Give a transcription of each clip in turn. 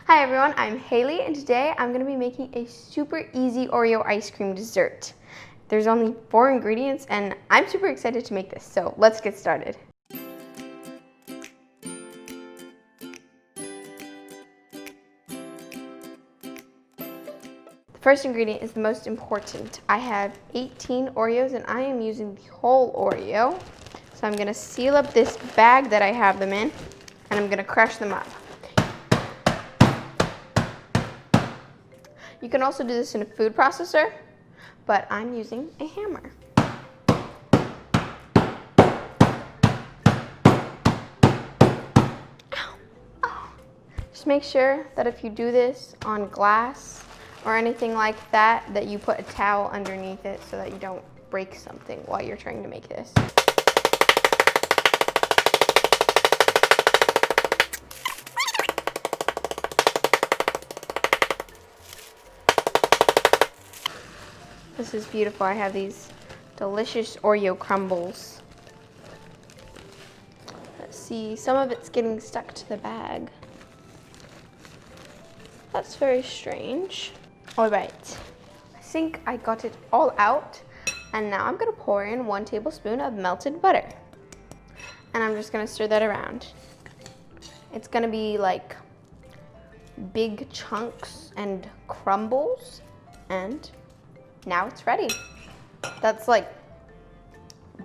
Hi everyone, I'm Haley and today I'm going to be making a super easy Oreo ice cream dessert. There's only 4 ingredients and I'm super excited to make this, so let's get started. The first ingredient is the most important. I have 18 Oreos and I am using the whole Oreo. So I'm going to seal up this bag that I have them in and I'm going to crush them up. You can also do this in a food processor, but I'm using a hammer. Ow. Oh. Just make sure that if you do this on glass or anything like that, that you put a towel underneath it so that you don't break something while you're trying to make this. This is beautiful. I have these delicious Oreo Crumbles. Let's see, some of it's getting stuck to the bag. That's very strange. All right, I think I got it all out. And now I'm gonna pour in 1 tablespoon of melted butter. And I'm just gonna stir that around. It's gonna be like big chunks and crumbles, and now it's ready. That's like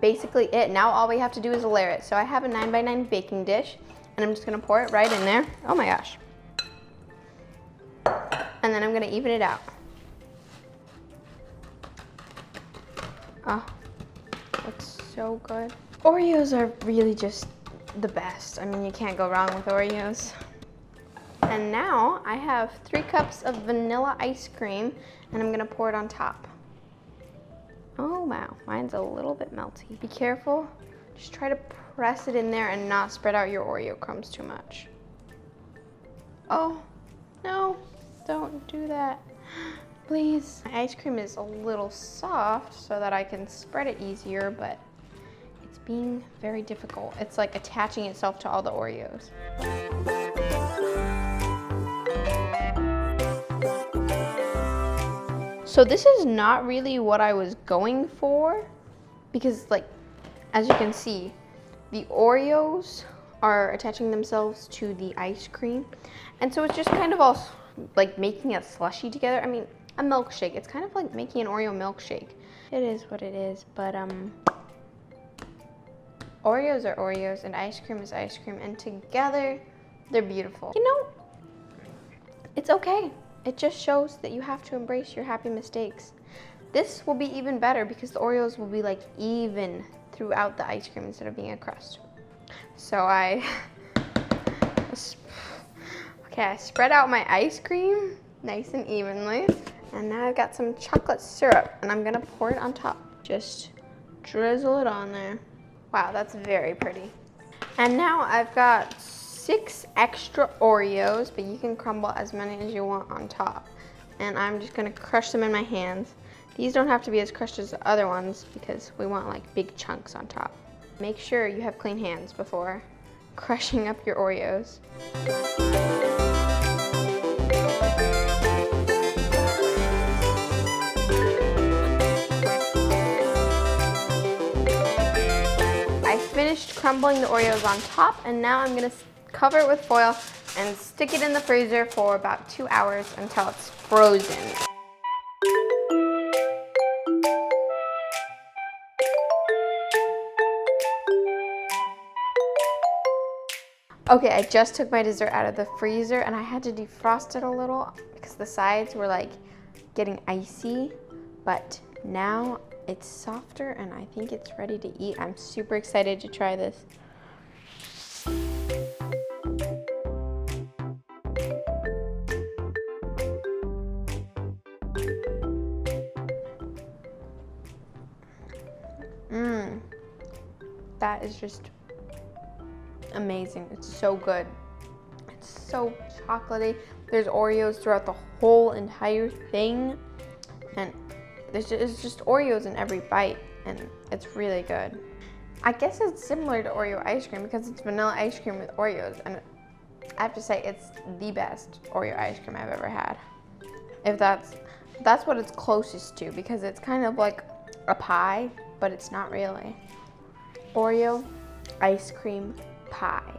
basically it. Now all we have to do is layer it. So I have a 9x9 baking dish and I'm just gonna pour it right in there. Oh my gosh. And then I'm gonna even it out. Oh, looks so good. Oreos are really just the best. I mean, you can't go wrong with Oreos. And now I have 3 cups of vanilla ice cream and I'm gonna pour it on top. Oh wow, mine's a little bit melty. Be careful, just try to press it in there and not spread out your Oreo crumbs too much. Oh, no, don't do that, please. My ice cream is a little soft so that I can spread it easier, but it's being very difficult. It's like attaching itself to all the Oreos. So this is not really what I was going for because, like, as you can see, the Oreos are attaching themselves to the ice cream. And so it's just kind of all like making a slushy together. I mean, a milkshake. It's kind of like making an Oreo milkshake. It is what it is, but Oreos are Oreos and ice cream is ice cream, and together they're beautiful. You know, it's okay. It just shows that you have to embrace your happy mistakes. This will be even better because the Oreos will be like even throughout the ice cream instead of being a crust. So I spread out my ice cream nice and evenly. And now I've got some chocolate syrup and I'm gonna pour it on top. Just drizzle it on there. Wow, that's very pretty. And now I've got 6 extra Oreos, but you can crumble as many as you want on top. And I'm just gonna crush them in my hands. These don't have to be as crushed as the other ones because we want like big chunks on top. Make sure you have clean hands before crushing up your Oreos. I finished crumbling the Oreos on top and now I'm gonna cover it with foil and stick it in the freezer for about 2 hours until it's frozen. Okay, I just took my dessert out of the freezer and I had to defrost it a little because the sides were like getting icy, but now it's softer and I think it's ready to eat. I'm super excited to try this. That is just amazing. It's so good. It's so chocolatey. There's Oreos throughout the whole entire thing. And there's just Oreos in every bite. And it's really good. I guess it's similar to Oreo ice cream because it's vanilla ice cream with Oreos. And I have to say it's the best Oreo ice cream I've ever had. If that's what it's closest to, because it's kind of like a pie, but it's not really. Oreo ice cream pie.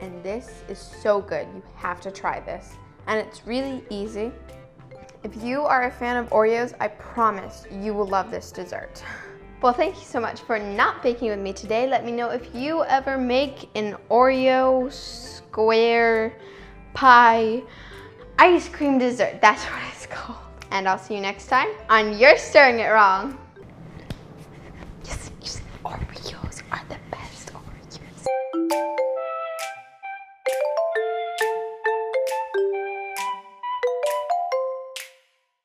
And this is so good. You have to try this. And it's really easy. If you are a fan of Oreos, I promise you will love this dessert. Well, thank you so much for not baking with me today. Let me know if you ever make an Oreo square pie ice cream dessert. That's what it's called. And I'll see you next time on You're Stirring It Wrong.